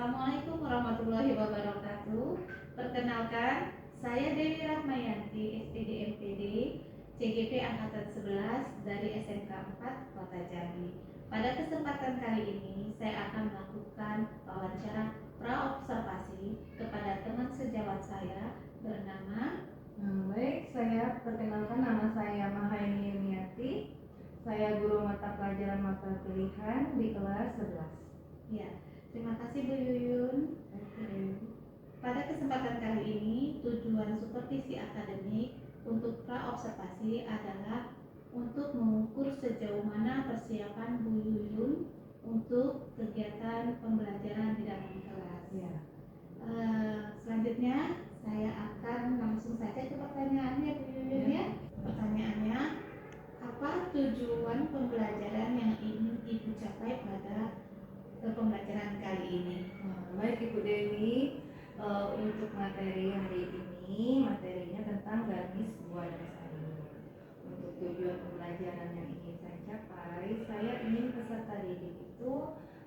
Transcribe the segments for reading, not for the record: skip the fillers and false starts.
Assalamualaikum warahmatullahi wabarakatuh. Perkenalkan, saya Dewi Rahmayanti, SPD MPD, CGP Angkatan 11 dari SMK 4 Kota Jambi. Pada kesempatan kali ini, saya akan melakukan wawancara praobservasi kepada teman sejawat saya bernama Baik, saya perkenalkan, nama saya Mahaini Yuniati. Saya guru mata pelajaran mata pilihan di kelas 11. Ya, terima kasih Bu Yuyun. Pada kesempatan kali ini, tujuan supervisi akademik untuk praobservasi adalah untuk mengukur sejauh mana persiapan Bu Yuyun untuk kegiatan pembelajaran di dalam kelas. Ya. Selanjutnya, saya akan langsung saja ke pertanyaannya Bu Yuyun ya. Pertanyaannya, apa tujuan pembelajaran yang ingin Ibu capai pada pembelajaran kali ini? Baik Ibu Dewi, untuk materi hari ini, materinya tentang garis buah dan sayur. Untuk tujuan pembelajaran yang ingin saya capai, saya ingin peserta didik itu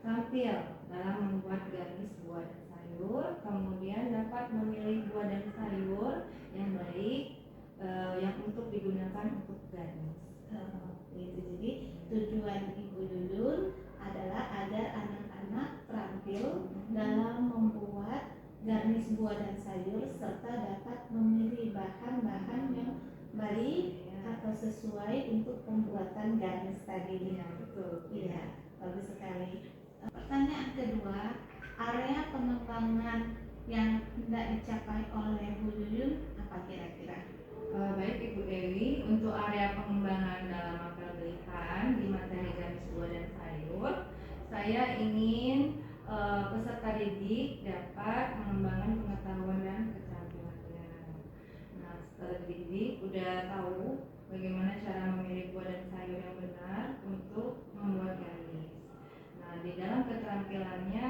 tampil dalam membuat garis buah dan sayur, kemudian dapat memilih buah dan sayur yang baik, yang untuk digunakan untuk garis. Jadi tujuan Ibu Yuyun adalah agar anak-anak terampil dalam membuat garis buah dan sayur serta dapat memilih bahan-bahan yang baik atau sesuai untuk pembuatan garis tadi. Ya, betul. Iya, bagus sekali. Pertanyaan kedua, area pengembangan yang hendak dicapai oleh Bu Yuyun apa kira-kira? Baik Ibu Dewi, untuk area pengembangan dalam mapel pilihan di materi garis buah dan sayur, saya ingin peserta didik dapat mengembangkan pengetahuan dan keterampilannya. Nah, setelah didik udah tahu bagaimana cara memilih buah dan sayur yang benar untuk membuat garis. Nah, di dalam keterampilannya,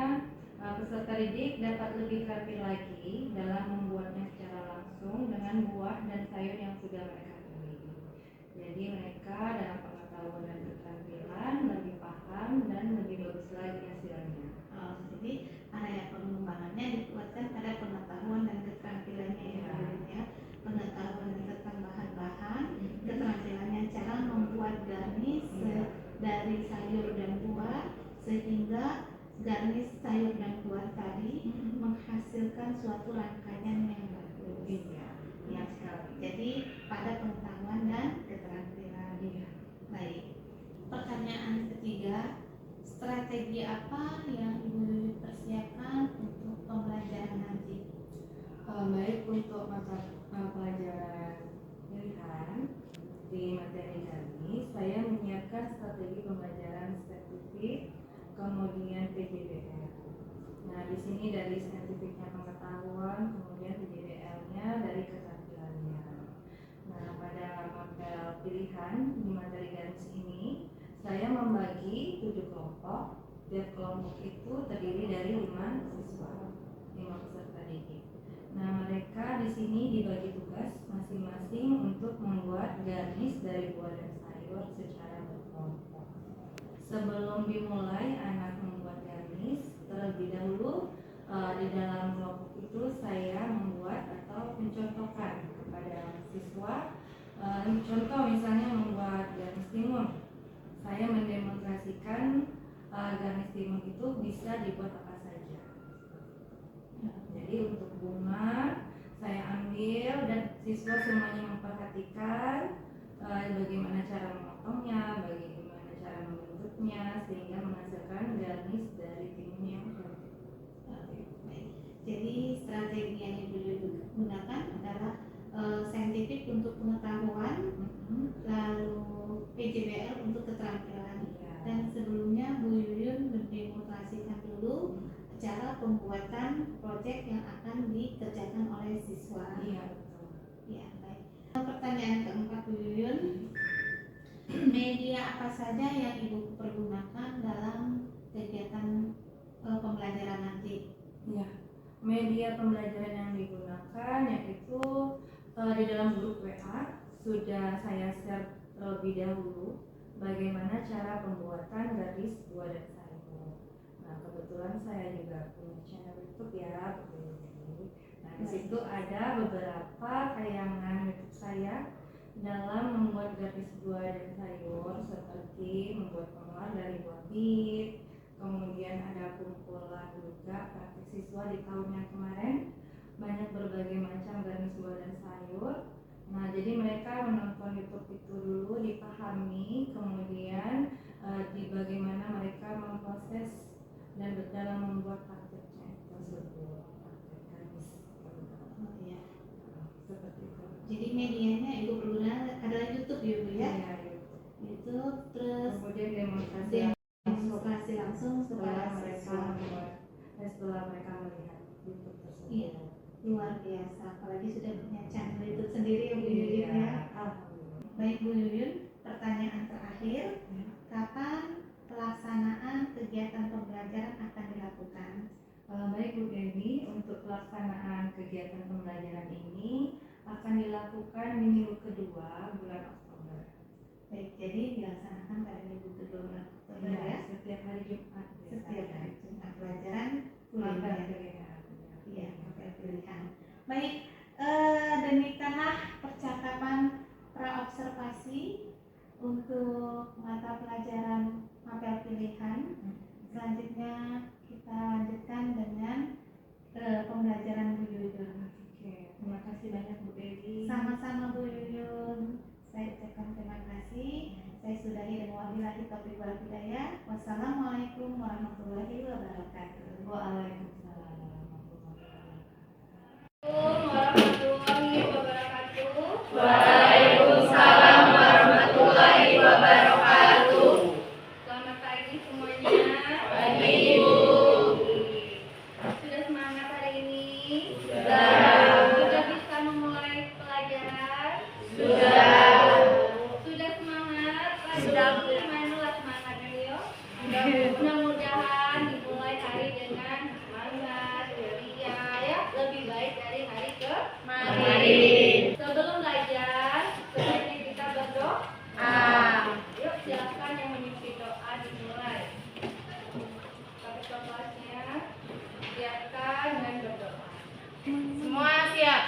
peserta didik dapat lebih terampil lagi dalam membuatnya secara langsung dengan buah dan sayur yang sudah mereka pilih. Jadi mereka dalam pengetahuan dan keterampilan lebih paham dan lebih bagus lagi hasilnya. Jadi area pengembangannya dikuatkan pada pengetahuan dan keterampilannya ya. Pengetahuan tentang bahan-bahan, keterampilannya cara membuat garis dari sayur dan buah sehingga garis sayur dan buah tadi menghasilkan suatu rangkaian yang bagus. Ya, jadi pada pengetahuan dan keterampilan. Baik. Pertanyaan ketiga, strategi apa yang Ibu persiapkan untuk pembelajaran nanti? Baik, untuk mata pelajaran pilihan di materi kami, saya menyiapkan strategi pembelajaran saintifik, kemudian PJBL. Nah, di sini dari saintifiknya pengetahuan, kemudian PJBL-nya dari keterampilannya. Nah, pada mapel pilihan di materi garis ini, saya membagi 7 kelompok. Tiap kelompok itu terdiri dari 5 siswa, 5 peserta didik. Nah, mereka di sini dibagi tugas masing-masing untuk membuat garis dari buah dan sayur secara berkelompok. Sebelum dimulai anak membuat garis, terlebih dahulu di dalam kelompok itu saya membuat atau mencontohkan kepada siswa. Contoh misalnya membuat garis timun. Saya mendemonstrasikan garis timun itu bisa dibuat apa saja. Jadi untuk bunga saya ambil dan siswa semuanya memperhatikan bagaimana cara memotongnya, bagaimana cara membentuknya sehingga menghasilkan garis dari timun yang cantik. Jadi strategi yang Ibu gunakan adalah saintifik untuk pengetahuan, lalu PJBL untuk keterampilan. Dan sebelumnya Bu Yuyun mendemonstrasikan dulu cara pembuatan proyek yang akan dikerjakan oleh siswa. Iya, betul. Ya, baik. Pertanyaan keempat Bu Yuyun, media apa saja yang Ibu pergunakan dalam kegiatan pembelajaran nanti? Ya, media pembelajaran yang digunakan yaitu di dalam grup WA sudah saya share terlebih dahulu bagaimana cara pembuatan garis buah dan sayur. Nah, Nah, kebetulan saya juga punya channel YouTube ya, Bu Dewi. Nah, di situ ada beberapa tayangan YouTube saya dalam membuat garis buah dan sayur, seperti membuat pengolahan dari buah bit. Kemudian ada kumpulan juga praktik siswa di tahun yang kemarin, banyak berbagai macam garis buah dan sayur. Nah, jadi mereka menonton YouTube itu dulu, dipahami, kemudian di bagaimana mereka memproses dan dalam membuat prakteknya tersebut, praktek garis. Oh, iya. Seperti itu. Jadi medianya Ibu berguna adalah YouTube ya Bu ya? Iya, YouTube. YouTube, terus Kemudian demonstrasi langsung setelah kepada mereka siswa. setelah mereka melihat YouTube tersebut. Iya, luar biasa. Apalagi sudah punya channel YouTube sendiri ya Bu Yuyun ya. Iya, alhamdulillah. Baik Bu Yuyun, pertanyaan terakhir, kapan pelaksanaan kegiatan pembelajaran akan dilakukan? Baik Bu Dewi, untuk pelaksanaan kegiatan pembelajaran ini akan dilakukan di minggu kedua bulan Oktober. Baik, jadi dilaksanakan pada minggu kedua bulan Oktober Iya, ya. setiap hari Jumat. Setiap hari Jumat pelajaran Mata kuliah. pilihan. Iya, mata pilihan. Baik, demikianlah percakapan praobservasi untuk mata pelajaran mapel pilihan. Selanjutnya kita lanjutkan dengan pembelajaran Bu Yuyun. Oke, terima kasih banyak Bu Dewi. Sama-sama Bu Yuyun. Saya ucapkan terima kasih. Saya sudahi dan wabillahi taufiq wal hidayah. Wassalamualaikum warahmatullahi wabarakatuh. Waalaikumsalam warahmatullahi wabarakatuh. Waalaikumsalam warahmatullahi wabarakatuh. Selamat pagi semuanya. Pagi, Ibu. Sudah semangat hari ini? Sudah. Sudah bisa memulai pelajaran? Sudah. Sudah semangat? Sudah. Main dulu semangatnya yuk. Mudah-mudahan dimulai hari dengan semangat, ceria, ya lebih baik dari hari kemarin. Sebelum belajar, sebaiknya kita berdoa. Yuk silakan yang memimpin doa dimulai. Kapten kelasnya siapkan dan berdoa. Semua siap.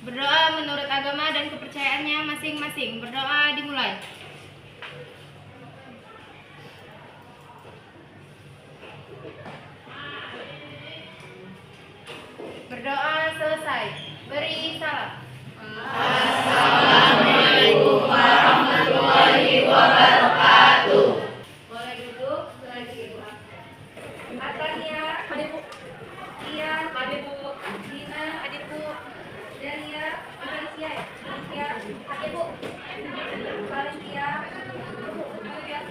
Berdoa menurut agama dan kepercayaannya masing-masing. Berdoa dimulai. Berdoa selesai. Beri salam. Assalamualaikum warahmatullahi wabarakatuh. Boleh duduk selagi ibu. Atania, adik bu. Iya, adik bu. Dina, adik bu. Delia, Alicia, adik bu. Valencia, Alicia, adik.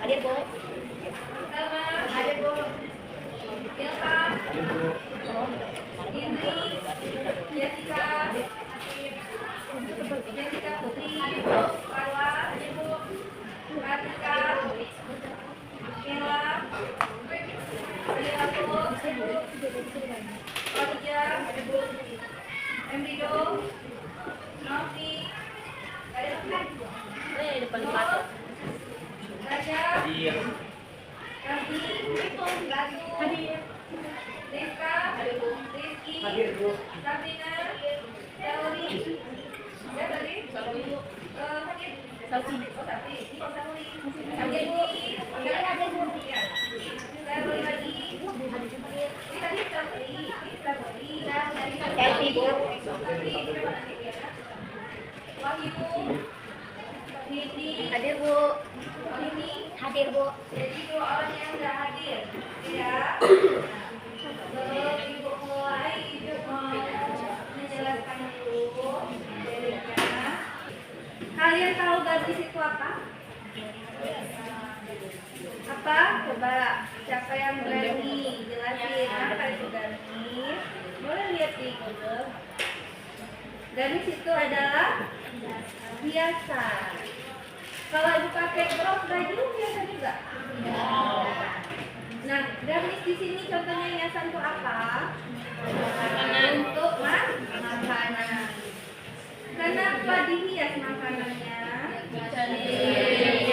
Adik bu. Salma, adik bu. Ilka, Indri, Jessica, Jessica Putri, Parwa, adik bu. Kartika, Kela, Adilaku, Khadija, Emrido, Novi, Raja, Radi, Latu, Rizka, Rizky, Sabrina, Teori, ya tadi, Hadir Bu. Hadir Bu. Jadi dua orang yang sudah hadir, ya. Sebelum ibu mulai, ibu mau menjelaskan dulu materinya. Kalian tahu garis itu apa? Apa? Coba siapa yang berani jelasin apa itu garis? Boleh lihat di Google. Garis itu adalah hiasan. Kalau ibu pakai bros baju biasa juga. Nah, garnish di sini contohnya hiasan untuk apa? Untuk makanan. Kenapa dihias makanannya? Ya, cantik.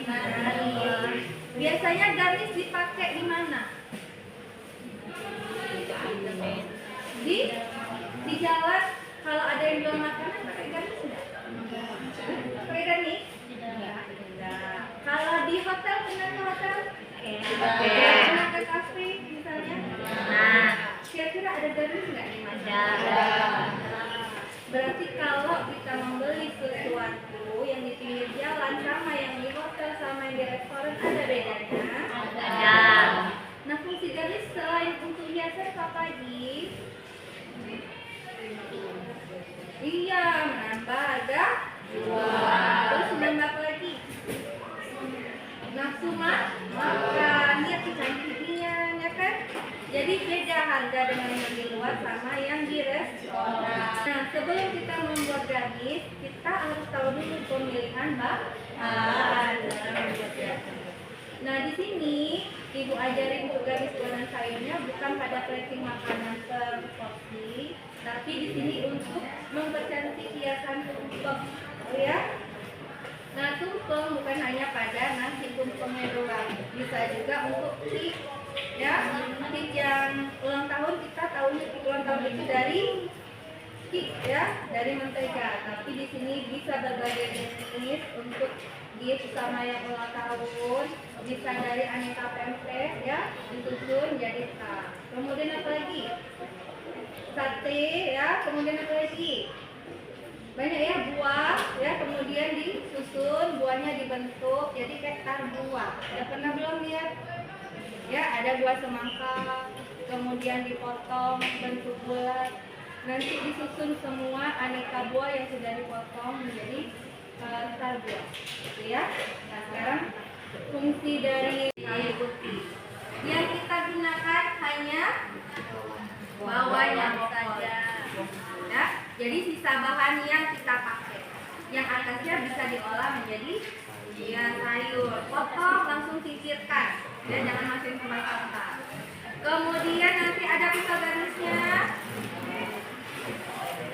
Nah, biasanya garnish dipakai di mana? Di jalan. Kalau ada yang jual makanan pakai garnish enggak? Pakai garnish? Tidak. Kalau di hotel, pernah ke hotel? Pernah ke kafe misalnya? Nah, Kira-kira ada garnish nggak di mana? ada. Berarti kalau kita membeli sesuatu yang di pinggir jalan sama yang di hotel sama yang di restoran ada bedanya? Ada. Nah, fungsi garnish selain untuk hiasan apa lagi? Iya, menambah harga jual. Terus menambah apa lagi? Nafsu makan, ya kecantikan, ya kan? Jadi beda harga dengan yang di luar sama yang di restoran. Nah, sebelum kita membuat garnish, kita harus tahu dulu pemilihan bahan. Nah, di sini Ibu ajarin untuk garnish warna sayurnya bukan pada plating makanan per porsi, tapi di sini untuk mempercantik hiasan tumpeng, ya. Nah, tumpeng bukan hanya pada nasi tumpengnya doang, bisa juga untuk cake, ya. Cake yang ulang tahun kita tahunya cake ulang tahun itu dari cake, ya, dari mentega. Tapi di sini bisa berbagai jenis untuk gift sama yang ulang tahun, bisa dari aneka pempek, ya, disusun jadi tart. Kemudian apa lagi? Sate, ya. Kemudian apa lagi? Banyak ya, buah, ya, kemudian disusun, buahnya dibentuk jadi kayak tar buah. Udah pernah belum lihat? Ya, ada buah semangka, kemudian dipotong bentuk bulat, nanti disusun semua aneka buah yang sudah dipotong menjadi tar buah, gitu ya. Nah, sekarang fungsi dari kayu putih yang kita gunakan hanya bawahnya saja. Ya, jadi sisa bahan yang kita pakai, yang atasnya bisa diolah menjadi ya sayur. Potong langsung sisirkan, ya, jangan masukin ke sampah. Kemudian nanti ada pisau garnisnya.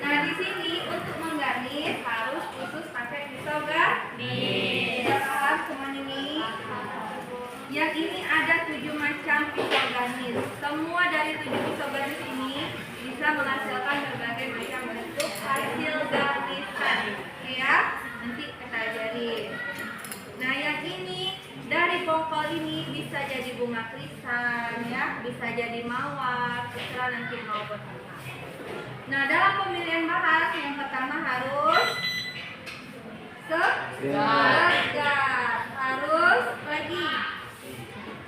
Nah, di sini untuk menggarnis harus khusus pakai pisau garnis. Sudah paham semuanya ini? Yang ini ada 7 macam pisau garnis. Semua dari 7 pisau garnis ini bisa menghasilkan berbagai macam bentuk hasil garnisan, ya. Nanti kita ajarin. Nah, yang ini dari bongkol ini bisa jadi bunga krisan, ya, bisa jadi mawar, terserah nanti mau apa. Nah, dalam pemilihan bahan yang pertama harus segar, harus lagi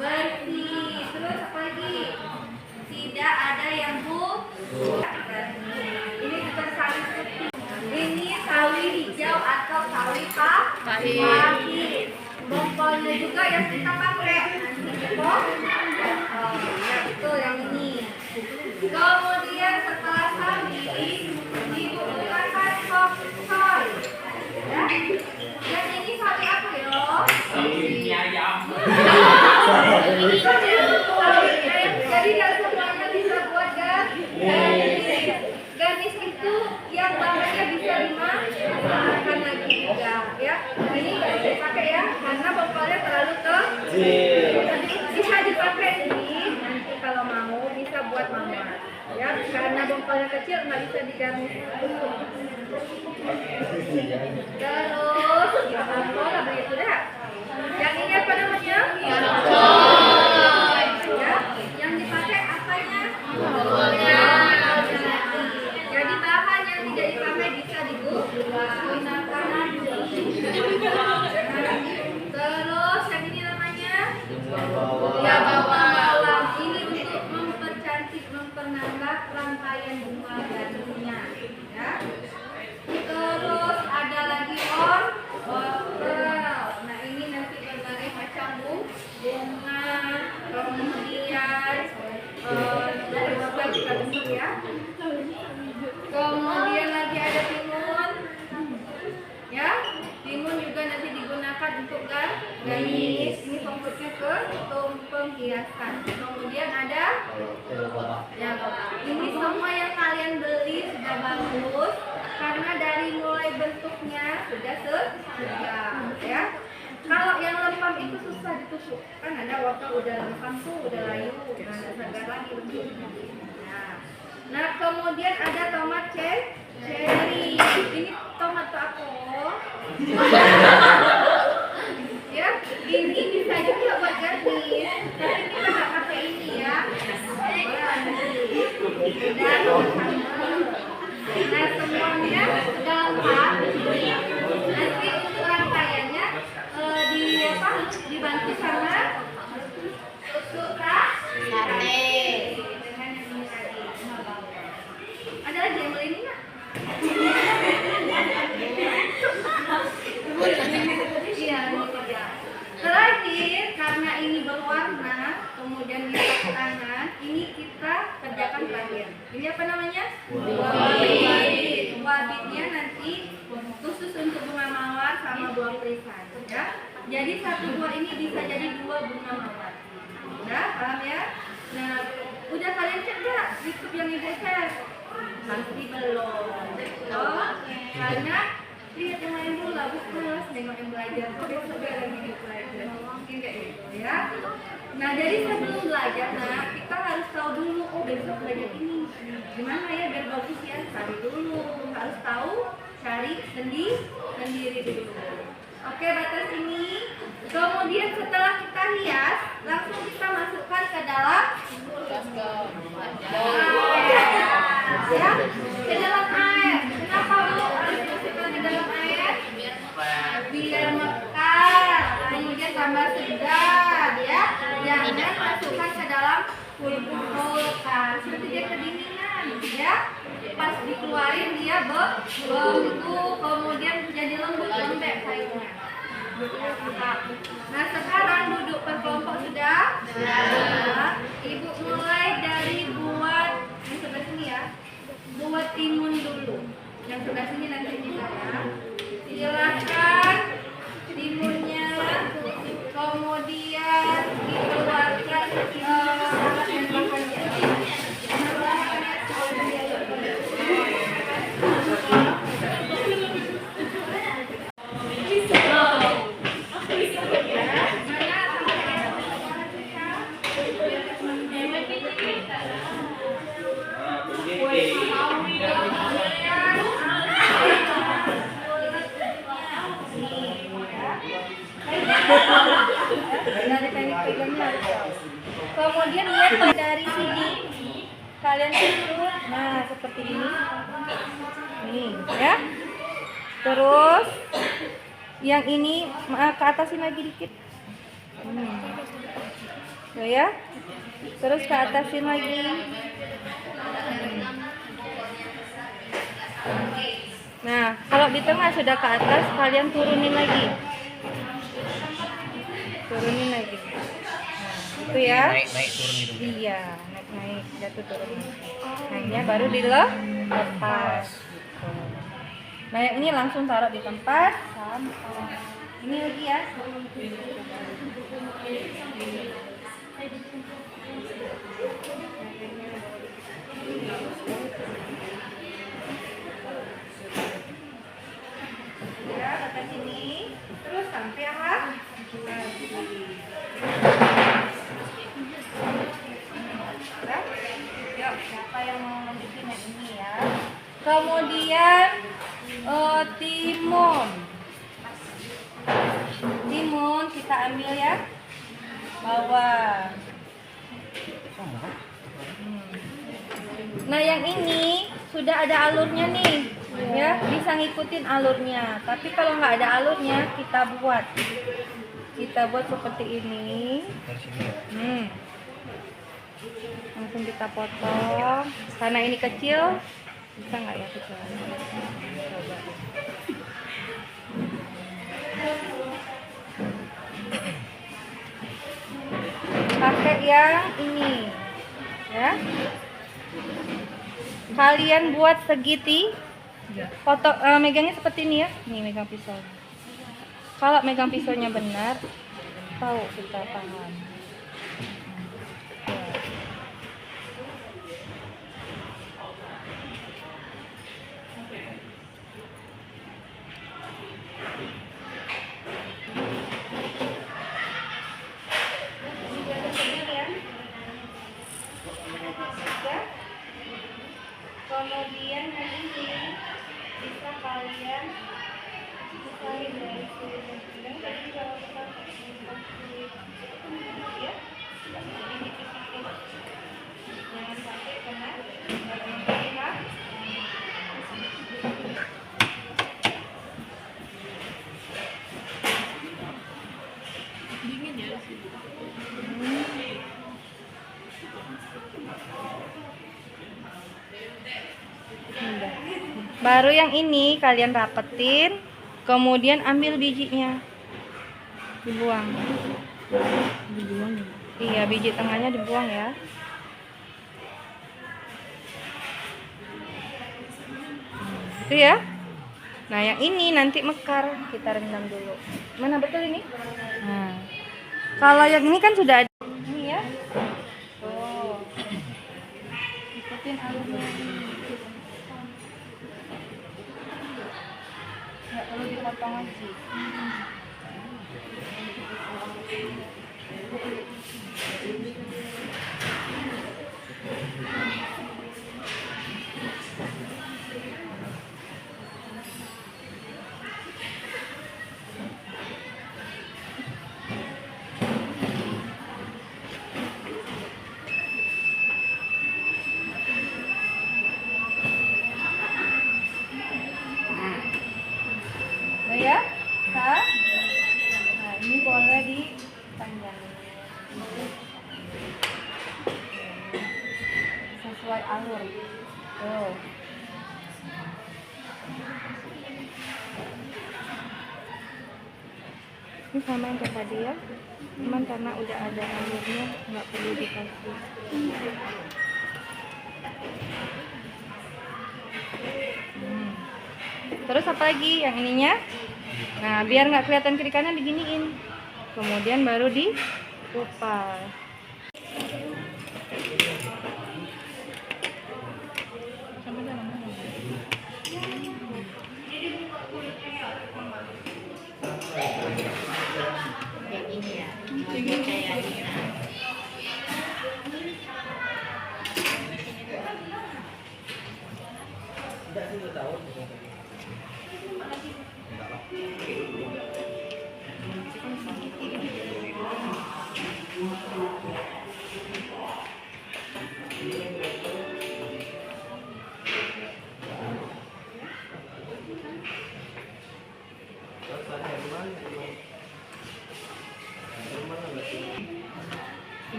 bersih, terus apa lagi? Tidak ada yang busuk. Ini bukan sawi putih, ini sawi hijau atau sawi pahit. Bongkolnya juga yang kita pakai. Oh, ya betul yang ini. Kemudian setelah sawi digunakan soy. Ya. Yang ini sawi apa ya? Sawi ayam. Jadi nggak semuanya bisa buat garnish. Garnish itu yang bahannya bisa dimakan lagi juga, ya. Ini nggak bisa dipakai ya, karena bongkolnya terlalu kecil. Bisa dipakai ini nanti kalau mau bisa buat mawar, ya. Karena bongkolnya kecil nggak bisa digarnish. Terus ya bongkol begitu dah. Yang ini apa namanya? Ya, yang dipakai apanya? Bongkolnya. Jadi bahan yang tidak dipakai bisa digunakan lagi. Terus yang ini namanya? Ya, bawang. Ini untuk mempercantik, mempenambah rangkaian bunga garnisnya, ya. Terus ada lagi wortel. Nah, ini nanti berbagai macam bunga, kemudian dari wortel kita bentuk, ya. Kemudian lagi ada timun, ya. Timun juga nanti digunakan untuk garnish. Ini fokusnya ke tumpeng. hiasan. Kemudian ada ya, ini semua yang kalian beli sudah bagus karena dari mulai bentuknya sudah seragam ya. Kalau yang lempam itu susah ditusuk, kan ada wortel udah lempam tuh udah layu, ada segar lagi bentuknya. Nah, kemudian ada tomat cherry. Ini tomat apa? Ya, ini bisa juga buat garnish, tapi kita nggak pakai ini ya. Nah, semuanya sudah lengkap. Nanti untuk rangkaiannya dibantu sama tusuk sate. Dengan yang ini tadi. Ada lagi yang beli ini nggak? Iya, ini dia. Terakhir, karena ini berwarna, kemudian di tangan, ini kita kerjakan terakhir. Ini apa namanya? Wabit. Wabitnya nanti khusus untuk bunga mawar sama buah perisan, ya. Jadi satu buah ini bisa jadi 2 bunga mawar. Udah, paham ya? Nah, udah kalian cek nggak YouTube yang ibu share? Pasti belum. Oh, karena lihat yang lain dulu lah, bagus, nengok yang belajar, besok ada yang belajar, mungkin kayak gitu ya. Nah, jadi sebelum belajar, nah kita harus tahu dulu, oh besok belajar ini, gimana ya biar bagus ya, cari dulu, harus tahu, cari sendiri dulu. Oke, batas ini. Kemudian setelah kita hias, langsung kita masukkan ke dalam ya, ke dalam air. Kenapa Bu harus masukkan ke dalam air? Biar mekar, kemudian tambah segar ya. Jangan masukkan ke dalam kulkas, seperti dia kedinginan ya. Pas dikeluarin dia beku, kemudian jadi lembek sayurnya. Nah, sekarang duduk per kelompok sudah? Sudah. Ibu mulai dari buat yang sebelah sini ya. Buat timun dulu. Yang sebelah sini nanti kita ya. Silakan timunnya, kemudian dikeluarkan kemudian lihat dari sini kalian tutup, nah seperti ini nih ya. Terus yang ini ke atasin lagi dikit tuh ya, terus ke atasin lagi. Nah, kalau di tengah sudah ke atas, kalian turunin lagi. Turunin lagi. Nah, itu ya. Naik turun gitu. Iya, naik jatuh turun. Naiknya baru dilepas. Nah, yang ini langsung taruh di tempat sampah. Ini lagi ya. Ya, dekat sini. Terus sampai apa? Yuk, siapa yang mau lanjutin yang ini ya? Kemudian timun kita ambil ya, bawah. Nah, yang ini sudah ada alurnya nih ya, bisa ngikutin alurnya. Tapi kalau nggak ada alurnya, kita buat seperti ini. Langsung kita potong. Karena ini kecil, bisa nggak ya kecil? Coba. Pakai yang ini ya. Kalian buat segiti, megangnya seperti ini ya. Nih megang pisau. Kalau megang pisaunya benar, tahu kita paham. Udah. Baru yang ini kalian rapetin, kemudian ambil bijinya, dibuang. Iya, biji tengahnya dibuang ya. Itu ya. Nah, yang ini nanti mekar, kita rendam dulu. Mana betul ini? Nah, kalau yang ini kan sudah ada ini ya. Tuh. Ikutin alurnya. Nggak perlu dipotong aja. Nah ya, Kak. Nah, ini boleh dipanjangin sesuai alur. Tuh. Ini sama yang kayak tadi ya, cuman karena udah ada alurnya nggak perlu dikasih. Terus apa lagi yang ininya? Nah, biar nggak kelihatan kiri kanan diginiin. Kemudian baru dikupas.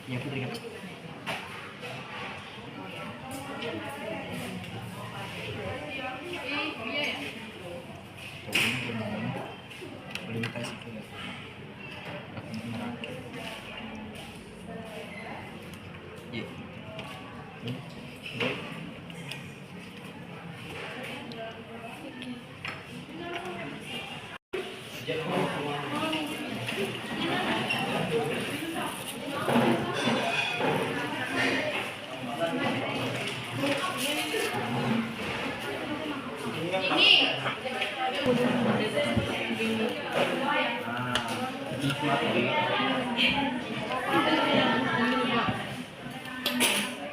Ya, Putri kan. Boleh dikasih ke iya.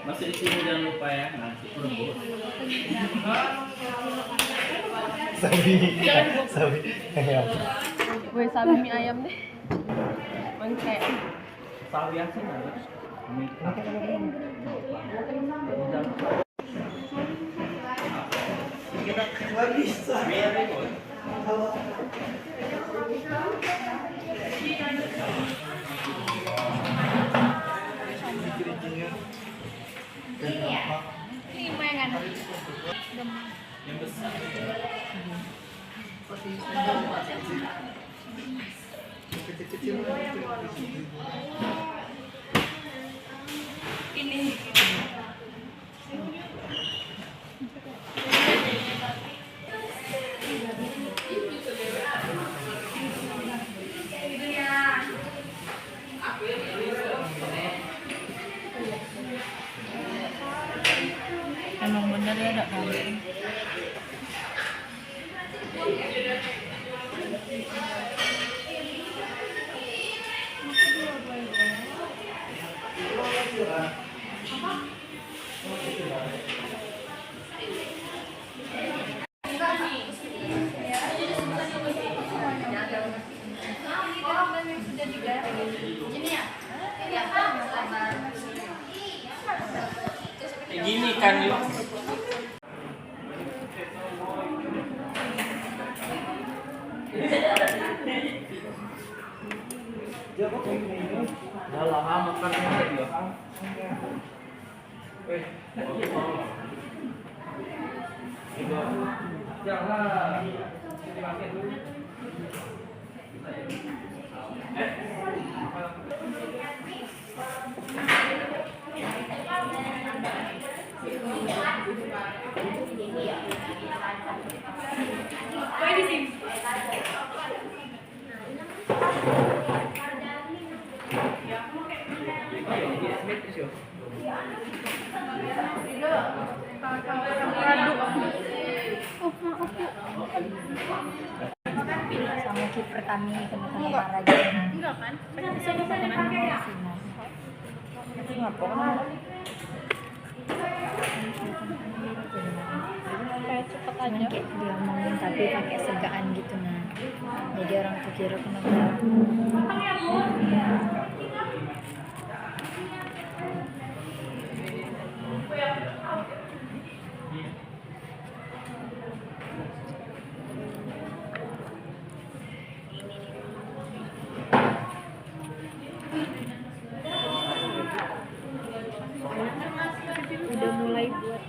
Masih di sini jangan lupa ya, nasi rebus. Sabi. Weh, sabi mie ayam deh. Mang kayak Sawi asin ada. Lima yang ada. Yang besar. Ini. ada kali. Kayak gini kan yuk. Udah lama makannya dia. Jangan dipakai dulu. Sama kiper kami teman-teman Raja. Enggak kan? Itu ngapain? Kayak cepet Cuman aja. kayak diomongin tapi pakai segaan gitu nah. Jadi orang tuh kira kenapa? Udah mulai buat.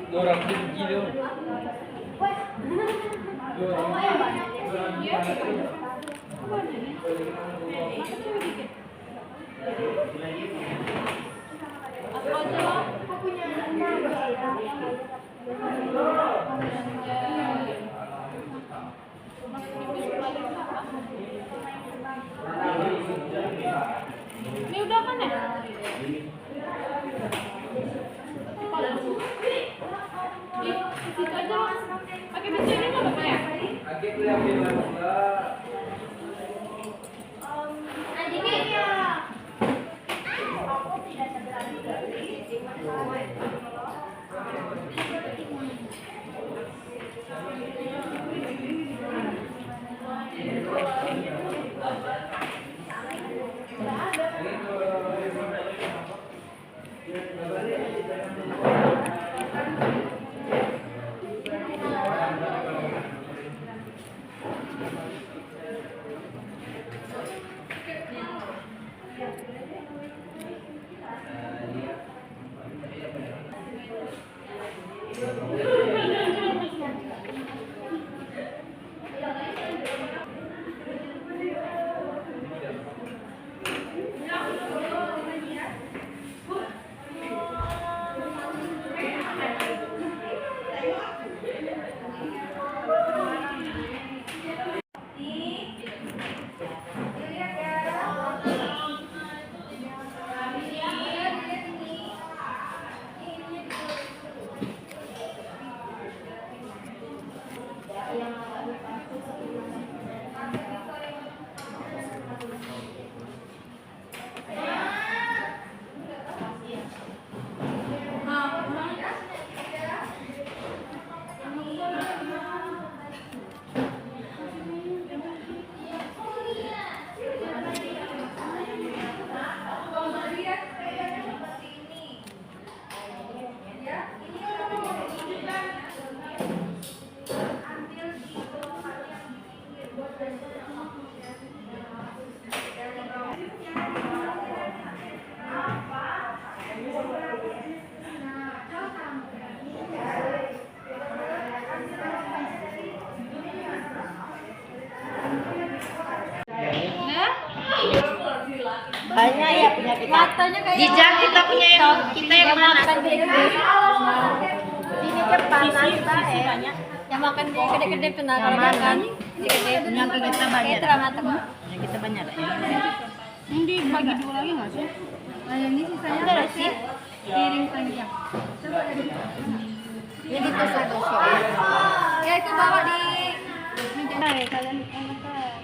Orang tinggi dong. Ini udah kan ya? Ih, ke situ aja Mas. Pakai baju ini nggak apa-apa ya? Banyak ya punya kita. Matanya kayak Jejak kita punya yang kita yang mana? Ini cepat sisi banyak. Yang makan di gede-gede tuh nah kalau makan gede yang kita banyak. Kita mata kok. Yang kita banyak. Ini bagi dua lagi nggak sih? Nah, yang ini sisanya Ada sih. piring panjang. Ini kita satu sih. Ya itu bawa di meja kalian makan.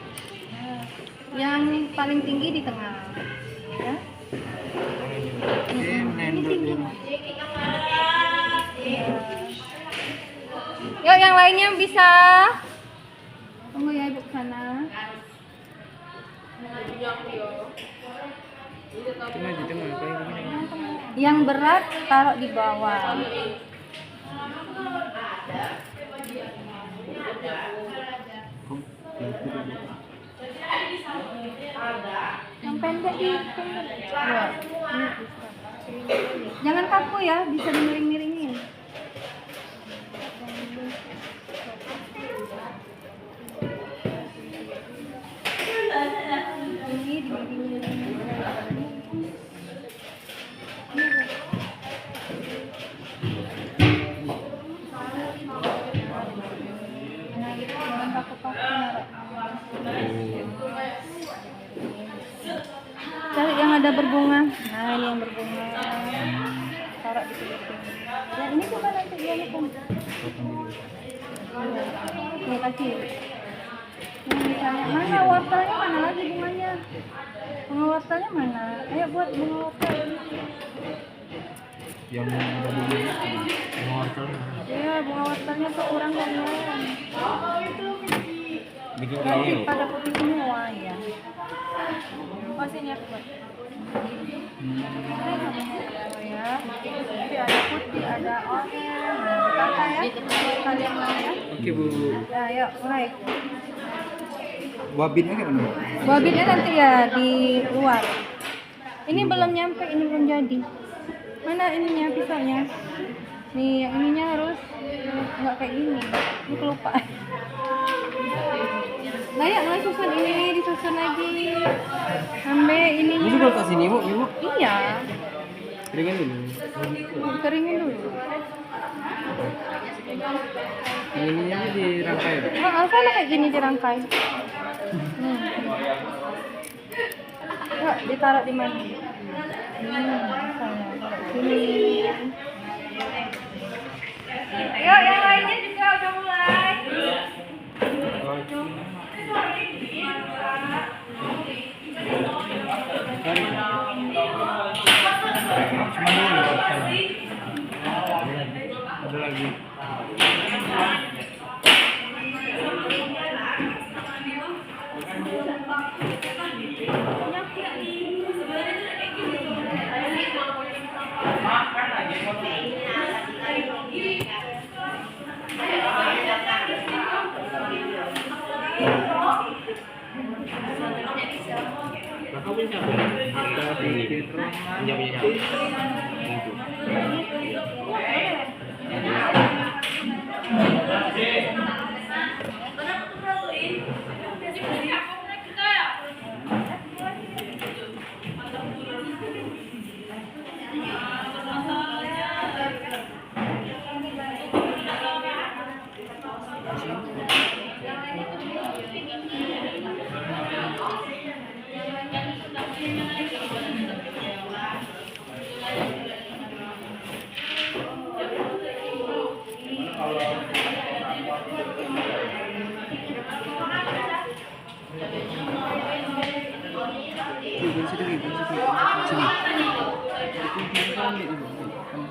Yang paling tinggi di tengah. Ya. Ini tinggi. Yuk yang lainnya bisa. Tunggu ya ibu sana. Yang berat taruh di bawah. Yang pendek di pendek. Dua. Jangan kaku ya, bisa dimiring-miringin. Ini dimiring-miringin. Nah gitu, jangan kaku-kaku naruh. Cari yang ada berbunga. Nah ini yang berbunga. Taruh di sini. Yang ini juga nanti dia kan. Nih kasih. Ini misalnya mana wortelnya mana lagi bunganya? Bunga wortelnya mana? Ayo buat bunga wortel. Yang ada bunga wortel. Iya bunga wortelnya tuh kurang dari lain. Bikin Nanti lain. pada putih semua ya. Oh sini aku buat. Ya. Nanti ada putih, ada oranye. Nah, kakak ya. Kalian mau ya. Oke Bu. Nah, yuk mulai. Wabinnya gimana? Babinnya nanti ya di luar. Ini belum nyampe, ini belum jadi. Mana ininya pisaunya? Nih, yang ininya harus nggak kayak gini. Ini kelupaan. Nah ya, mulai susun ini, disusun lagi. Ambil ininya. Ini kalau sini Bu, Ibu. Iya, Keringin dulu. keringin dulu. Yang ininya dirangkai. Nah, sama kayak gini dirangkai. Yuk, ditaruh di mana? Misalnya taruh sini. Ayo yang lainnya juga udah mulai. Ada lagi.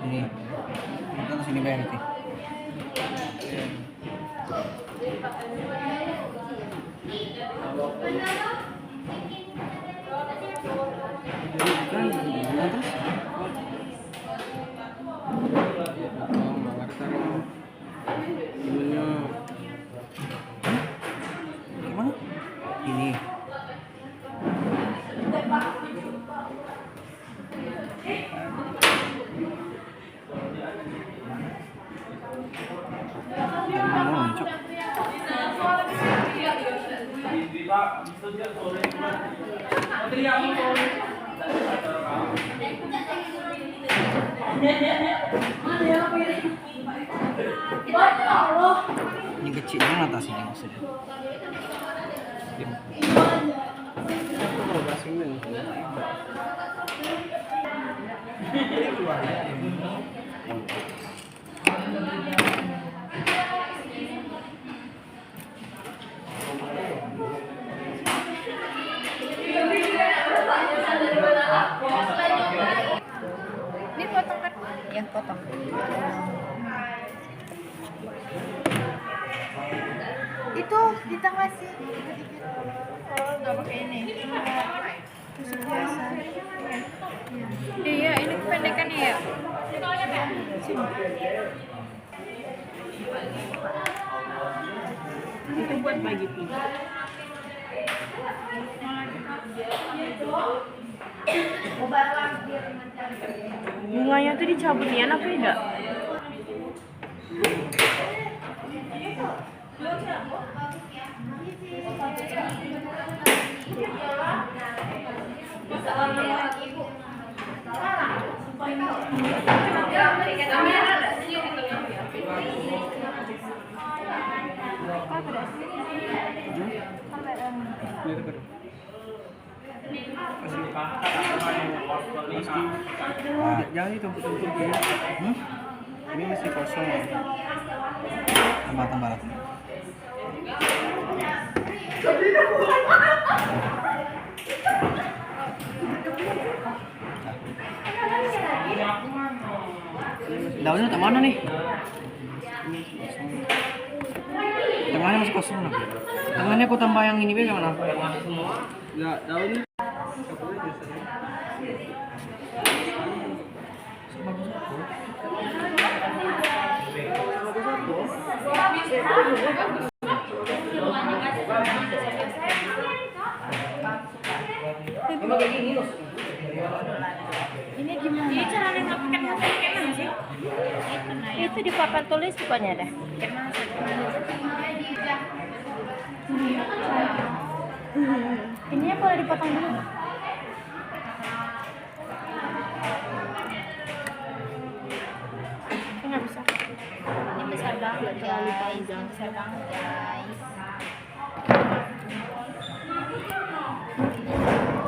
Ini. Kita kesini bayar nanti. Gimana? Ini. Ini kecilnya atas ini maksudnya. Ini potong kan? Ya, potong. Itu di tengah sih. Oh, nggak pakai ini. Tusuk biasa. Iya, ini kependekannya ya. Itu buat bagi pizza. Bunganya tuh dicabut nih, apa enggak? Jangan ditumpuk-tumpuk gini. Ini masih kosong. Tambah. Daunnya tak mana nih? Tengahnya masih kosong. Tengahnya aku tambah yang ini bagaimana? Ya, daunnya. Ini gimana? Ini caranya ngapain gimana sih? Itu di papan tulis pokoknya ada. Ini boleh dipotong dulu nggak? Ini nggak bisa. Ini besar banget guys. Ini besar banget guys.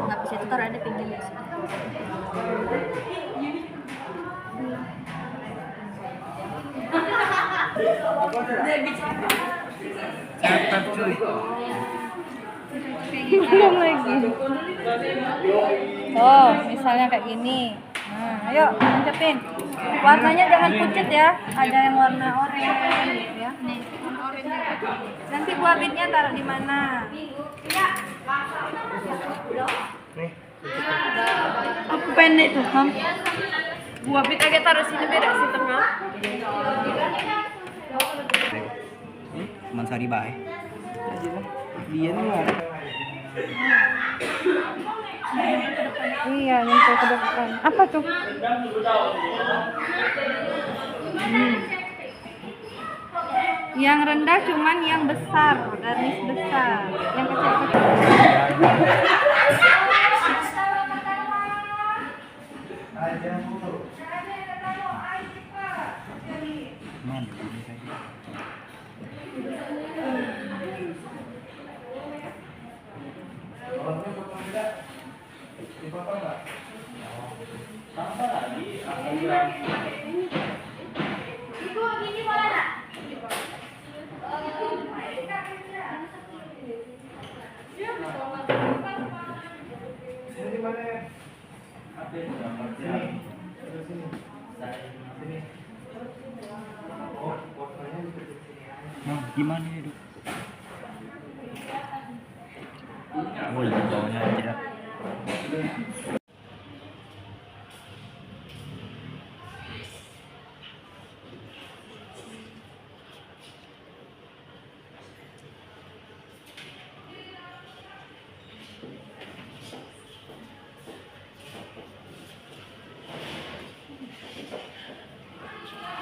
Nggak bisa itu taruh ada pinggirnya sih. Cepat cuy. Belum lagi. Oh, misalnya kayak gini. Nah, ayo tancapin. Warnanya jangan pucat ya. Ada yang warna oranye gitu ya. Nih, oranye. Nanti buah bitnya taruh di mana? Nih. Aku pendek tuh, Ham. Buah bit agak taruh sini beda sih tengah. Teman sari bae. Dia nih. Iya, nyentuh ke depan. Apa tuh? Yang rendah cuman yang besar, garis besar. Yang kecil-kecil. Nah, gimana ya, Dok? Oh iya, bawahnya aja.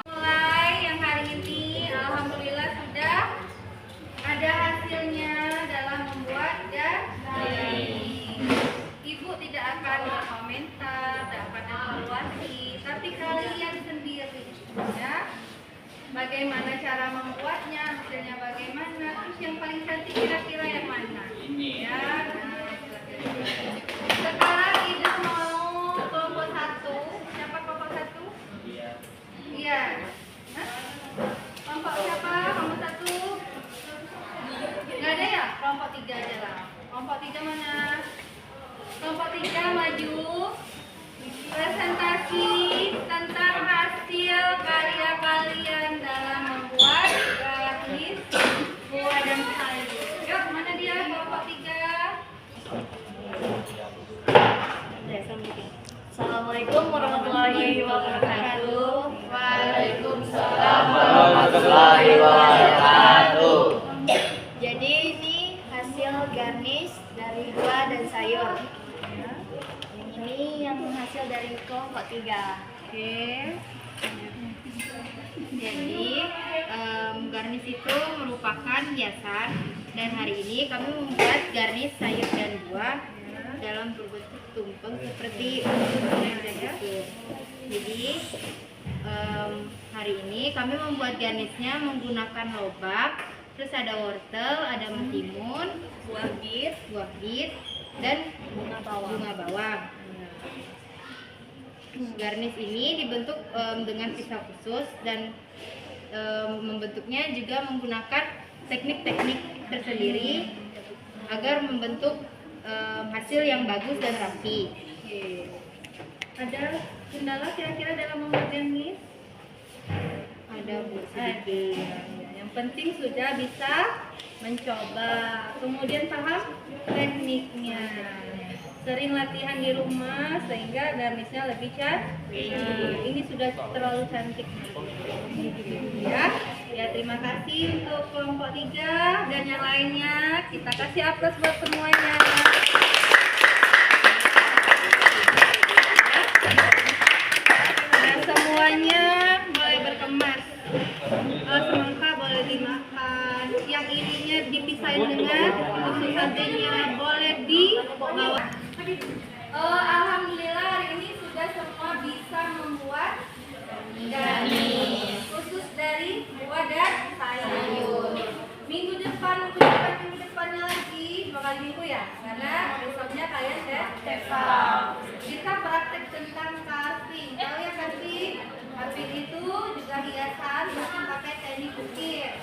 Mulai yang hari ini, alhamdulillah sudah ada hasilnya dalam membuat daging. Ibu tidak akan berkomentar, tidak akan evaluasi, tapi kalian sendiri ya bagaimana cara membuatnya, hasilnya bagaimana, terus yang paling cantik kira-kira yang mana? Ya. Sekarang Ibu mau kelompok 1. Siapa kelompok 1? Iya. Hah? Kelompok siapa? Kelompok 1? Nggak ada ya? Kelompok 3 aja lah. Kelompok 3 mana? Kelompok 3 maju. Presentasi tentang hasil karya kalian dalam membuat garnis buah dan sayur. Yuk, mana dia kelompok 3? Assalamualaikum warahmatullahi wabarakatuh. Waalaikumsalam warahmatullahi wabarakatuh. Jadi ini hasil garnish dari buah dan sayur. Yang ini yang hasil dari kelompok 3. Oke. Jadi garnish itu merupakan hiasan dan hari ini kami membuat garnish sayur dan buah dalam berbentuk tumpeng seperti itu. Jadi hari ini kami membuat garnishnya menggunakan lobak, terus ada wortel, ada mentimun, buah bit, dan bunga bawang. Garnish ini dibentuk dengan pisau khusus dan membentuknya juga menggunakan teknik-teknik tersendiri agar membentuk hasil yang bagus dan rapi. Oke. Ada kendala kira-kira dalam membuat garnish? Ada Bu Ada. Yang penting sudah bisa mencoba, kemudian paham tekniknya. Sering latihan di rumah sehingga garnishnya lebih cantik. Nah, ini sudah terlalu cantik. Ya. Ya, terima kasih untuk kelompok 3 dan yang lainnya. Kita kasih aplaus buat semuanya. Dan semuanya boleh berkemas. Semangka boleh dimakan. Yang ininya dipisahin dengan susu satenya boleh dibawa. Alhamdulillah hari ini sudah semua bisa membuat garnish khusus dari buah dan sayur. Minggu depannya lagi 2 kali minggu ya, karena besoknya kalian cekal. Kita praktek tentang carving. Tahu ya carving? Carving itu juga hiasan tapi pakai teknik ukir.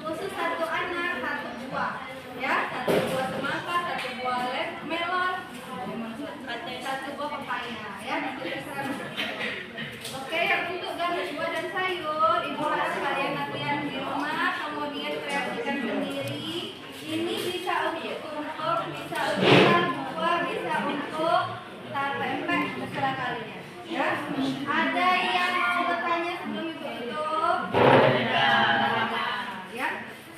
Khusus 1 anak 1 buah, ya 1 buah semangka, 1 buah melon, 1 buah pepaya, ya nanti terserah. Oke, untuk garnish buah dan sayur, ibu harap kalian latihan di rumah, kemudian kreasikan sendiri. Ini bisa untuk tumpeng, bisa untuk buah, bisa untuk pempek, terserah kalian. Ya, ada yang mau bertanya sebelum ibu tutup? Ya,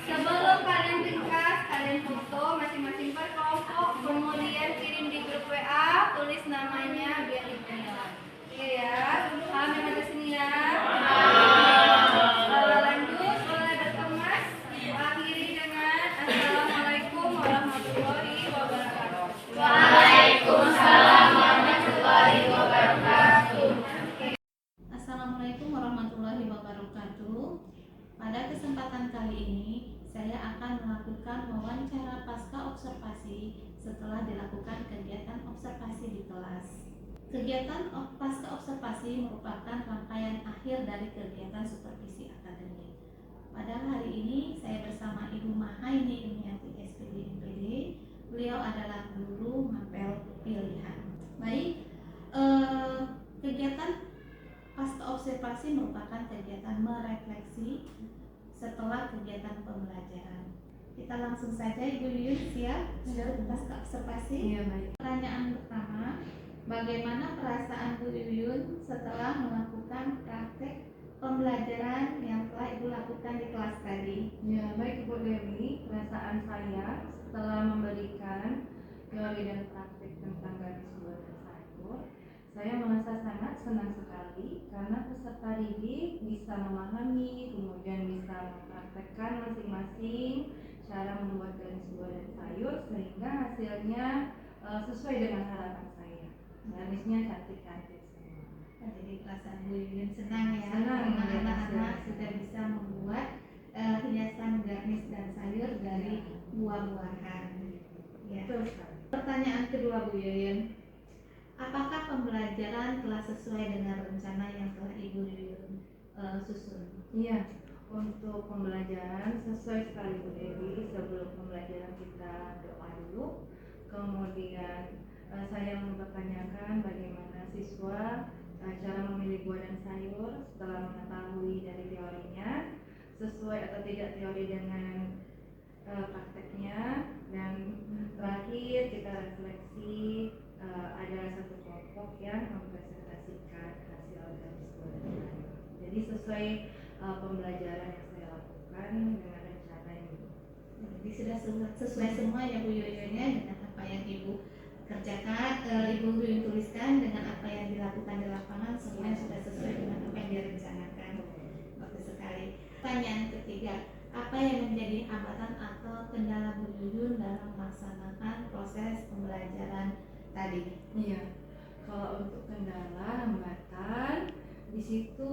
sebelum kalian ringkas, kalian foto masing-masing per kelompok, kemudian kirim di grup WA, tulis namanya biar dikenal. Oke ya, paham yang ada sini ya? Lanjut, boleh berkemas. Akhiri dengan Assalamualaikum warahmatullahi wabarakatuh. Waalaikumsalam warahmatullahi wabarakatuh. Assalamualaikum warahmatullahi wabarakatuh. Pada kesempatan kali ini, saya akan melakukan wawancara pasca observasi setelah dilakukan kegiatan observasi di kelas. Kegiatan pasca observasi merupakan rangkaian akhir dari kegiatan supervisi akademik. Pada hari ini saya bersama Ibu Mahaini Imianti SPD MPD. Beliau adalah guru mapel pilihan. Baik, kegiatan pasca observasi merupakan kegiatan merefleksi setelah kegiatan pembelajaran. Kita langsung saja, Ibu Yuyun, siap? Pasca observasi. Iya, baik. Pertanyaan pertama, bagaimana perasaan Bu Yuyun setelah melakukan praktek pembelajaran yang telah Ibu lakukan di kelas tadi? Ya, baik Ibu Dewi, perasaan saya setelah memberikan teori dan praktik tentang garis buah dan sayur, saya merasa sangat senang sekali karena peserta didik bisa memahami, kemudian bisa mempraktekkan masing-masing cara membuat garis buah dan sayur sehingga hasilnya sesuai dengan harapan saya. Garisnya cantik-cantik semua. Jadi perasaan Bu Yuyun senang ya, Senang, anak-anak anak-anak sudah bisa membuat hiasan garnis dan sayur dari buah-buahan. Ya. Betul sekali. Pertanyaan kedua Bu Yuyun, apakah pembelajaran telah sesuai dengan rencana yang telah Ibu Yuyun susun? Iya, untuk pembelajaran sesuai sekali Bu Dewi. Sebelum pembelajaran kita doa dulu, kemudian saya mempertanyakan bagaimana siswa cara memilih buah dan sayur setelah mengetahui dari teorinya, sesuai atau tidak teori dengan prakteknya, dan terakhir kita refleksi ada satu kelompok yang mempresentasikan hasil dari buah dan sayur. Jadi sesuai pembelajaran yang saya lakukan dengan rencana ini. Jadi sudah sesuai semua ya Bu Yuyunnya dengan apa yang Ibu kerjakan, Ibu Yuyun tuliskan dengan apa yang dilakukan di lapangan, semuanya sudah sesuai dengan apa yang direncanakan. Bagus sekali. Pertanyaan ketiga, apa yang menjadi hambatan atau kendala Bu Yuyun dalam melaksanakan proses pembelajaran tadi? Iya, kalau untuk kendala hambatan di situ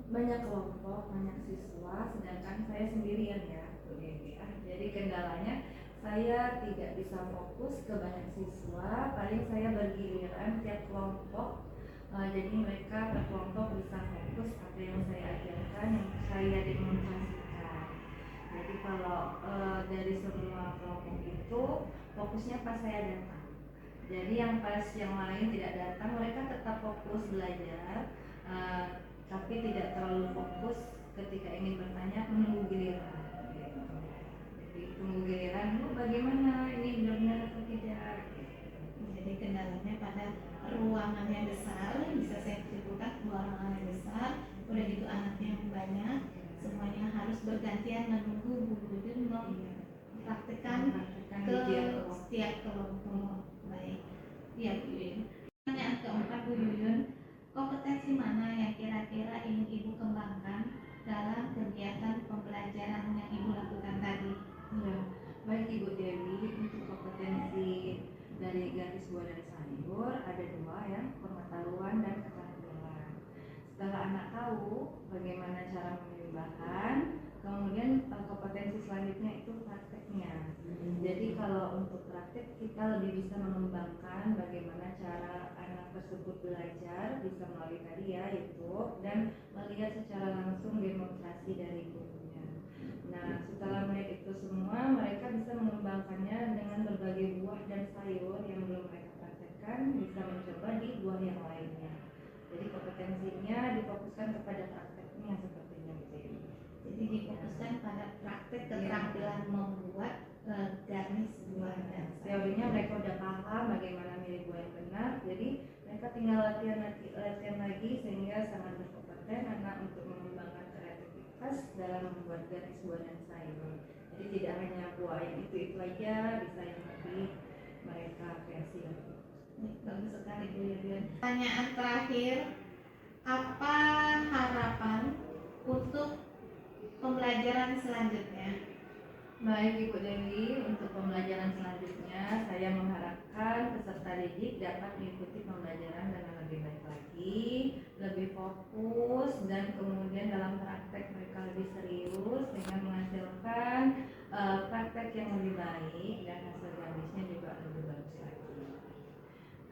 banyak kelompok, banyak siswa, sedangkan saya sendirian ya Bu Dewi. Jadi kendalanya saya tidak bisa fokus ke banyak siswa, paling saya bergiliran tiap kelompok. Jadi mereka per kelompok bisa fokus apa yang saya ajarkan, yang saya demonstrasikan. Jadi kalau dari semua kelompok itu fokusnya pas saya datang. Jadi yang pas yang lain tidak datang, mereka tetap fokus belajar, tapi tidak terlalu fokus ketika ingin bertanya, menunggu giliran. Jadi tunggu giliran, Bu bagaimana ini benar-benar atau tidak? Jadi kendalanya pada ruangan yang besar, bisa saya simpulkan ruangan yang besar, udah gitu anaknya yang banyak, semuanya harus bergantian menunggu Bu Yuyun mempraktikkan ke setiap kelompok. Baik, ya Bu Yuyun. Pertanyaan keempat Bu Yuyun, kompetensi mana yang kira-kira ingin Ibu kembangkan dalam kegiatan pembelajaran yang Ibu lakukan tadi? Ya, baik Ibu Dewi, untuk kompetensi dari garis buah dari sayur ada dua ya, pengetahuan dan keterampilan. Setelah anak tahu bagaimana cara memilih bahan, kemudian kompetensi selanjutnya itu prakteknya. Jadi kalau untuk praktek kita lebih bisa mengembangkan bagaimana cara anak tersebut belajar, bisa melalui tadi ya YouTube, dan melihat secara langsung demonstrasi dari gurunya. Nah, setelah melihat itu semua, mereka bisa mengembangkannya dengan berbagai buah dan sayur yang belum mereka praktekkan, bisa mencoba di buah yang lainnya. Jadi kompetensinya difokuskan kepada prakteknya sepertinya gitu. Jadi difokuskan pada praktek keterampilan membuat garnis buah dan sayur. Teorinya mereka udah paham bagaimana milih buah yang benar, jadi mereka tinggal latihan lagi sehingga sangat berkompeten anak untuk mengembangkan kreativitas dalam membuat garis buah dan sayur. Jadi tidak hanya buah yang itu aja, bisa yang lebih mereka kreasi lagi. Bagus sekali Bu Yuyun. Pertanyaan terakhir, apa harapan untuk pembelajaran selanjutnya? Baik Ibu Dewi, untuk pembelajaran selanjutnya saya mengharapkan peserta didik dapat mengikuti pembelajaran dengan lebih baik lagi, lebih fokus, dan kemudian dalam praktek mereka lebih serius dengan menghasilkan praktek yang lebih baik dan hasil garisnya juga lebih bagus lagi.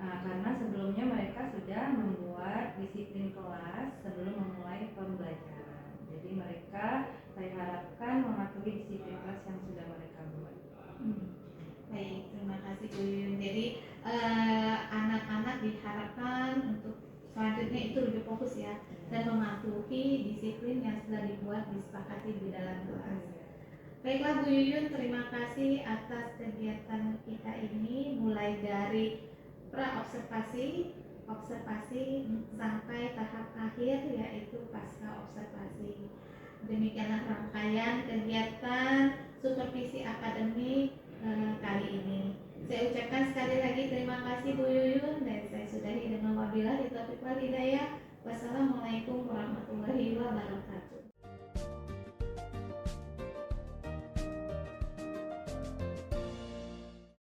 Karena sebelumnya mereka sudah membuat disiplin kelas sebelum memulai pembelajaran. Jadi mereka saya harapkan mematuhi disiplin kelas yang sudah mereka buat. Baik, terima kasih Bu Yuyun. Jadi anak-anak diharapkan untuk selanjutnya itu lebih fokus ya dan mematuhi disiplin yang sudah dibuat disepakati di dalam kelas. Baiklah Bu Yuyun, terima kasih atas kegiatan kita ini, mulai dari pra-observasi, observasi sampai tahap akhir yaitu pasca observasi. Demikianlah rangkaian kegiatan supervisi akademik kali ini. Saya ucapkan sekali lagi terima kasih Bu Yuyun, dan saya sudahi dengan wabillahi taufiq wal hidayah. Wassalamualaikum warahmatullahi wabarakatuh.